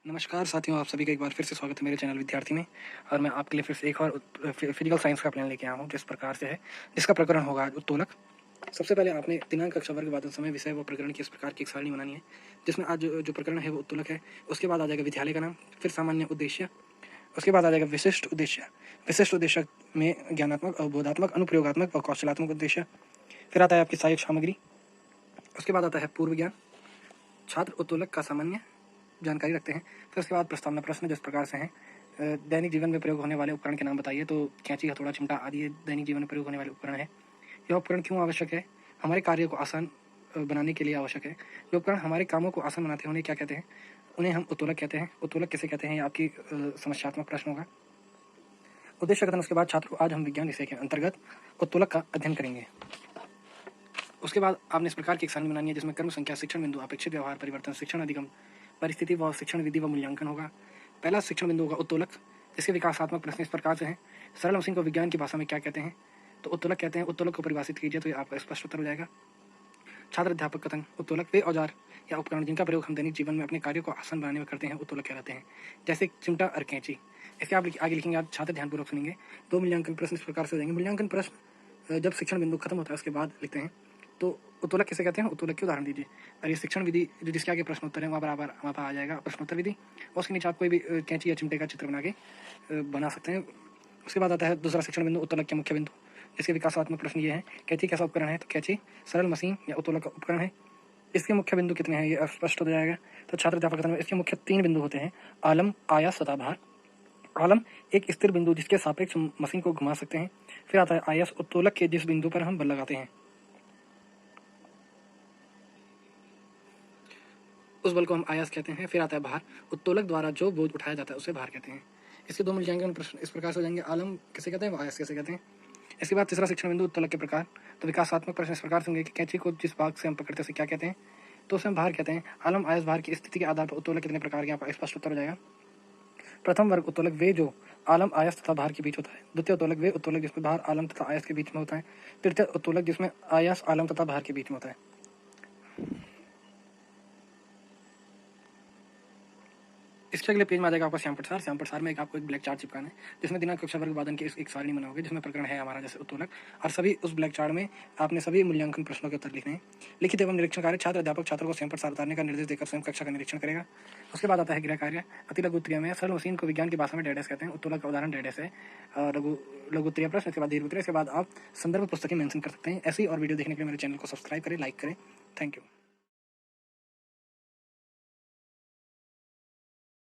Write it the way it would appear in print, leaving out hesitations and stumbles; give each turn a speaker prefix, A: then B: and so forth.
A: नमस्कार साथियों, आप सभी का एक बार फिर से स्वागत है मेरे चैनल विद्यार्थी में। और मैं आपके लिए फिर से एक और फिजिकल साइंस का प्लान लेके आया हूँ, जिस प्रकार से है, जिसका प्रकरण होगा आज उत्तोलक। सबसे पहले आपने दिनांक कक्षा वर्ग वादन समय विषय व प्रकरण की इस प्रकार की एक सारणी बनानी है, जिसमें आज जो प्रकरण है वो उत्तोलक है। उसके बाद आ जाएगा विद्यालय का नाम, फिर सामान्य उद्देश्य, उसके बाद आ जाएगा विशिष्ट उद्देश्य। विशिष्ट उद्देश्य में ज्ञानात्मक, अवबोधात्मक, अनुप्रयोगात्मक और कौशलात्मक उद्देश्य। फिर आता है आपकी सहायक सामग्री। उसके बाद आता है पूर्व ज्ञान। छात्र उत्तोलक का सामान्य जानकारी रखते हैं। फिर उसके बाद प्रस्तावना प्रश्न जिस प्रकार से हैं, दैनिक जीवन में प्रयोग होने वाले उपकरण के नाम बताइए। तो कैंची, हथौड़ा, चिमटा आदि ये दैनिक जीवन में प्रयोग होने वाले उपकरण है। यह उपकरण क्यों आवश्यक है? हमारे कार्य को आसान बनाने के लिए आवश्यक है। ये उपकरण हमारे कामों को आसान बनाते हैं, उन्हें क्या कहते हैं? उन्हें हम उत्तोलक कहते हैं। उत्तोलक किसे कहते हैं? ये आपकी समस्यात्मक प्रश्न होगा। उद्देश्य कथन। उसके बाद छात्रों, आज हम विज्ञान विषय के अंतर्गत उत्तोलक का अध्ययन करेंगे। उसके बाद आपने इस प्रकार की एक सारणी बनानी है, जिसमें कर्म संख्या, शिक्षण बिंदु, अपेक्षित व्यवहार, परिवर्तन, शिक्षण अधिगम, परिस्थिति व शिक्षण विधि व मूल्यांकन होगा। पहला शिक्षण बिंदु होगा उत्तोलक, जिसके विकासात्मक प्रश्न इस प्रकार से हैं। सरल मशीन को विज्ञान की भाषा में क्या कहते हैं? तो उत्तोलक कहते हैं। उत्तोलक को परिभाषित कीजिए, तो ये आपका स्पष्ट उत्तर हो जाएगा। छात्र अध्यापक कथन। उत्तोलक वे औजार या उपकरण जिनका प्रयोग हम दैनिक जीवन में अपने कार्यों को आसान बनाने में करते हैं, उत्तोलक कहलाते हैं, जैसे चिमटा और कैंची। इसके आप आगे लिखेंगे, आप छात्र ध्यानपूर्वक सुनेंगे। दो मूल्यांकन प्रश्न इस प्रकार से हो जाएंगे। मूल्यांकन प्रश्न जब शिक्षण बिंदु खत्म होता है उसके बाद लिखते हैं। तो उत्तोलक किसे कहते हैं? उत्तोलक के उदाहरण दीजिए। और ये शिक्षण विधि जो जिसके आगे प्रश्न उत्तर है वहाँ बराबर वहाँ पर आ जाएगा प्रश्नोत्तर विधि। और उसके नीचे आप कोई भी कैंची या चिमटे का चित्र बना के बना सकते हैं। उसके बाद आता है दूसरा शिक्षण बिंदु, उत्तोलक के मुख्य बिंदु। इसके विकासात्मक प्रश्न ये है, कैंची कैसा उपकरण है? तो कैंची सरल मशीन या उत्तोलक का उपकरण है। इसके मुख्य बिंदु कितने हैं? ये स्पष्ट हो जाएगा। तो छात्र अध्यापक कथन में इसके मुख्य 3 बिंदु होते हैं, आलम, आयास तथा भार। आलम एक स्थिर बिंदु जिसके सापेक्ष मशीन को घुमा सकते हैं। फिर आता है आयास, उत्तोलक के जिस बिंदु पर हम बल लगाते हैं, उस बल को हम आयास कहते हैं। फिर आता है भार, उत्तोलक द्वारा जो बोझ उठाया जाता है उसे भार कहते हैं। इसके दो मूल्यांकन प्रश्न इस प्रकार से हो जाएंगे, आलम किसे कहते हैं, वो आयास किसे कहते हैं। इसके बाद तीसरा शिक्षण बिंदु, उत्तोलक के प्रकार। तो विकासात्मक प्रश्न इस प्रकार से होंगे कि कैंची को जिस भाग से हम पकड़ते हैं उसे क्या कहते हैं? तो उसे हम भार कहते हैं। आलम, आयास, भार की स्थिति के आधार पर उत्तोलक कितने प्रकार के, आपका स्पष्ट उत्तर हो जाएगा। प्रथम वर्ग उत्तोलक वे जो आलम, आयस तथा भार के बीच होता है। द्वितीय उत्तोलक वे उत्तोलक जिसमें भार आलम तथा आयस के बीच में होता है। तृतीय उत्तोलक जिसमें आयस आलम तथा भार के बीच में होता है। इसके अगले पेज में आ जाएगा आपका श्याम प्रसार। श्याम प्रसार में आपको एक ब्लैक चार्ट चिपकाना है, जिसमें दिनांक कक्षा वर्ग वादन की एक सारणी बनाओगे, जिसमें प्रकरण है हमारा जैसे उत्तोलक। और सभी उस ब्लैक चार्ट में आपने सभी मूल्यांकन प्रश्नों के उत्तर लिखने हैं। लिखित एवं निरीक्षण कार्य। छात्र अध्यापक छात्रों को स्वयं प्रसार उतारने का निर्देश देकर स्वयं कक्षा का निरीक्षण करेगा। उसके बाद आता है गृह कार्य। अति लघु उत्तरीय में सरल मशीन को विज्ञान की भाषा में डेडेस कहते हैं। उत्तोलक का उदाहरण डेडेस है। लघु उत्तरीय प्रश्न, इसके बाद दीर्घ उत्तरीय, इसके बाद आप संदर्भ पुस्तकें मेंशन कर सकते हैं। ऐसी और वीडियो देखने के लिए मेरे चैनल को सब्सक्राइब करें, लाइक करें। Thank you.